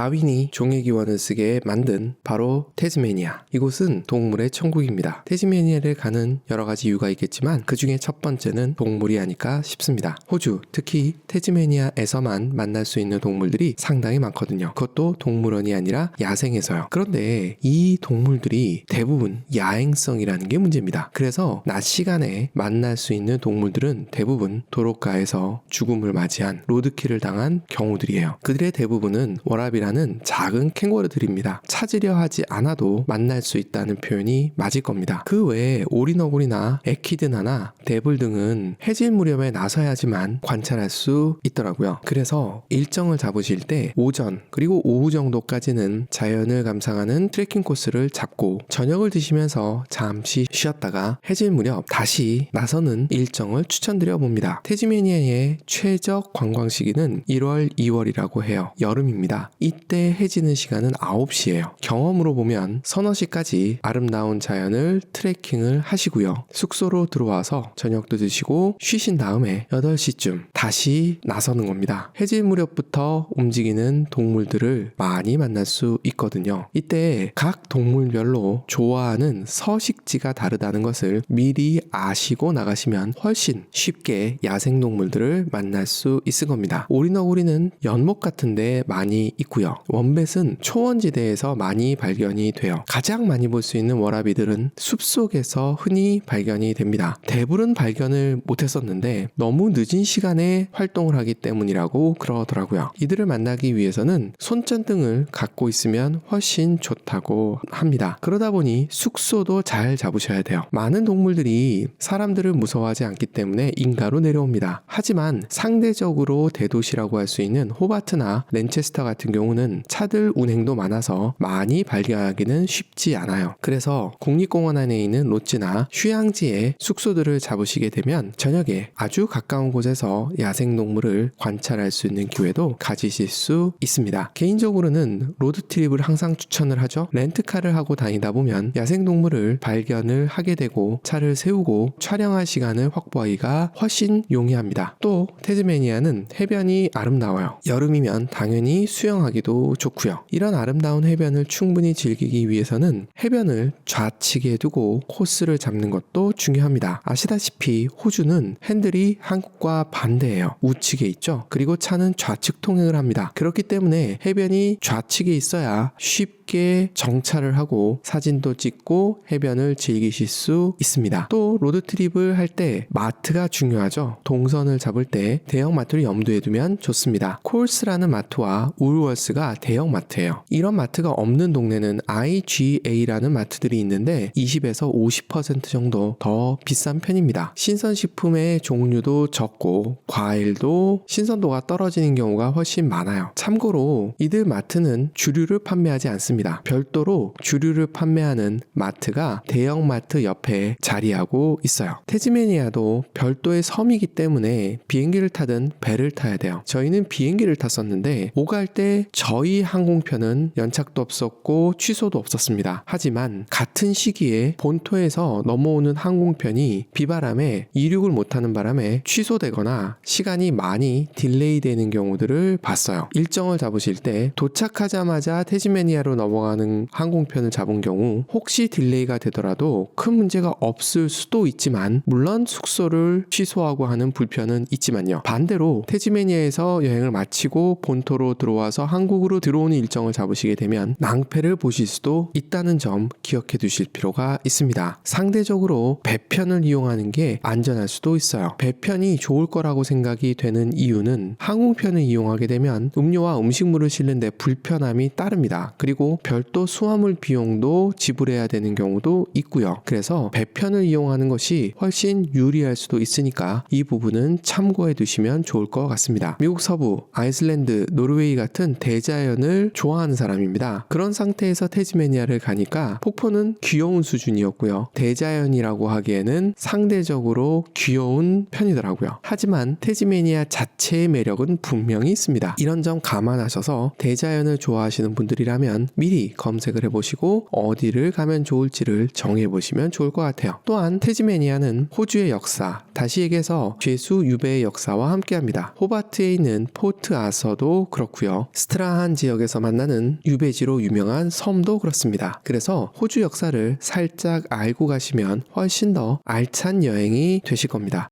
다윈이 종의 기원을 쓰게 만든 바로 태즈메니아. 이곳은 동물의 천국입니다. 태즈메니아를 가는 여러 가지 이유가 있겠지만 그 중에 첫 번째는 동물이 아닐까 싶습니다. 호주, 특히 태즈메니아에서만 만날 수 있는 동물들이 상당히 많거든요. 그것도 동물원이 아니라 야생에서요. 그런데 이 동물들이 대부분 야행성이라는 게 문제입니다. 그래서 낮 시간에 만날 수 있는 동물들은 대부분 도로가에서 죽음을 맞이한 로드킬을 당한 경우들이에요. 그들의 대부분은 워라비라는 작은 캥거루들입니다. 찾으려 하지 않아도 만날 수 있다는 표현이 맞을 겁니다. 그 외에 오리너구리나 에키드나나 데불 등은 해질 무렵에 나서야지만 관찰할 수 있더라고요. 그래서 일정을 잡으실 때 오전 그리고 오후 정도까지는 자연을 감상하는 트레킹 코스를 잡고 저녁을 드시면서 잠시 쉬었다가 해질 무렵 다시 나서는 일정을 추천드려 봅니다. 태즈메니아의 최적 관광 시기는 1월, 2월이라고 해요. 여름입니다. 이때 해지는 시간은 9시예요. 경험으로 보면 서너 시까지 아름다운 자연을 트레킹을 하시고요. 숙소로 들어와서 저녁도 드시고 쉬신 다음에 8시쯤 다시 나서는 겁니다. 해질 무렵부터 움직이는 동물들을 많이 만날 수 있거든요. 이때 각 동물별로 좋아하는 서식지가 다르다는 것을 미리 아시고 나가시면 훨씬 쉽게 야생동물들을 만날 수 있을 겁니다. 오리너구리는 연못 같은데 많이 있고요. 원뱃은 초원지대에서 많이 발견이 돼요. 가장 많이 볼 수 있는 워라비들은 숲속에서 흔히 발견이 됩니다. 대부분 발견을 못했었는데 너무 늦은 시간에 활동을 하기 때문이라고 그러더라고요. 이들을 만나기 위해서는 손전등을 갖고 있으면 훨씬 좋다고 합니다. 그러다 보니 숙소도 잘 잡으셔야 돼요. 많은 동물들이 사람들을 무서워하지 않기 때문에 인가로 내려옵니다. 하지만 상대적으로 대도시라고 할 수 있는 호바트나 랜체스터 같은 경우는 차들 운행도 많아서 많이 발견하기는 쉽지 않아요. 그래서 국립공원 안에 있는 롯지나 휴양지에 숙소들을 잡으시게 되면 저녁에 아주 가까운 곳에서 야생동물을 관찰할 수 있는 기회도 가지실 수 있습니다. 개인적으로는 로드트립을 항상 추천을 하죠. 렌트카를 하고 다니다 보면 야생동물을 발견을 하게 되고 차를 세우고 촬영할 시간을 확보하기가 훨씬 용이합니다. 또 태즈메니아는 해변이 아름다워요. 여름이면 당연히 수영하기도 좋고요. 이런 아름다운 해변을 충분히 즐기기 위해서는 해변을 좌측에 두고 코스를 잡는 것도 중요합니다. 아시다시피 호주는 핸들이 한국과 반대예요. 우측에 있죠. 그리고 차는 좌측 통행을 합니다. 그렇기 때문에 해변이 좌측에 있어야 쉽게 정차를 하고 사진도 찍고 해변을 즐기실 수 있습니다. 또 로드트립을 할 때 마트가 중요하죠. 동선을 잡을 때 대형 마트를 염두에 두면 좋습니다. 콜스라는 마트와 울월스가 대형 마트예요. 이런 마트가 없는 동네는 IGA라는 마트들이 있는데 20에서 50% 정도 더 비싼 편입니다. 신선식품의 종류도 적고 과일도 신선도가 떨어지는 경우가 훨씬 많아요. 참고로 이들 마트는 주류를 판매하지 않습니다. 별도로 주류를 판매하는 마트가 대형마트 옆에 자리하고 있어요. 태즈메니아도 별도의 섬이기 때문에 비행기를 타든 배를 타야 돼요. 저희는 비행기를 탔었는데 오갈 때 저희 항공편은 연착도 없었고 취소도 없었습니다. 하지만 같은 시기에 본토에서 넘어오는 항공편이 비바람에 이륙을 못하는 바람에 취소되거나 시간이 많이 딜레이 되는 경우들을 봤어요. 일정을 잡으실 때 도착하자마자 태즈메니아로 넘어가는 항공편을 잡은 경우 혹시 딜레이가 되더라도 큰 문제가 없을 수도 있지만 물론 숙소를 취소하고 하는 불편은 있지만요. 반대로 태즈메니아에서 여행을 마치고 본토로 들어와서 한국으로 들어오는 일정을 잡으시게 되면 낭패를 보실 수도 있다는 점 기억해 두실 필요가 있습니다. 상대적으로 배편을 이용하는 게 안전할 수도 있어요. 배편이 좋을 거라고 생각이 되는 이유는 항공편을 이용하게 되면 음료와 음식물을 실는데 불편함이 따릅니다. 그리고 별도 수화물 비용도 지불해야 되는 경우도 있고요. 그래서 배편을 이용하는 것이 훨씬 유리할 수도 있으니까 이 부분은 참고해 두시면 좋을 것 같습니다. 미국 서부, 아이슬란드, 노르웨이 같은 대자연을 좋아하는 사람입니다. 그런 상태에서 태즈메니아를 가니까 폭포는 귀여운 수준이었고요. 대자연이라고 하기에는 상대적으로 귀여운 편이더라고요. 하지만 태즈메니아 자체의 매력은 분명히 있습니다. 이런 점 감안하셔서 대자연을 좋아하시는 분들이라면 미리 미리 검색을 해보시고 어디를 가면 좋을지를 정해보시면 좋을 것 같아요. 또한 태즈메니아는 호주의 역사, 다시 얘기해서 죄수 유배의 역사와 함께합니다. 호바트에 있는 포트 아서도 그렇고요. 스트라한 지역에서 만나는 유배지로 유명한 섬도 그렇습니다. 그래서 호주 역사를 살짝 알고 가시면 훨씬 더 알찬 여행이 되실 겁니다.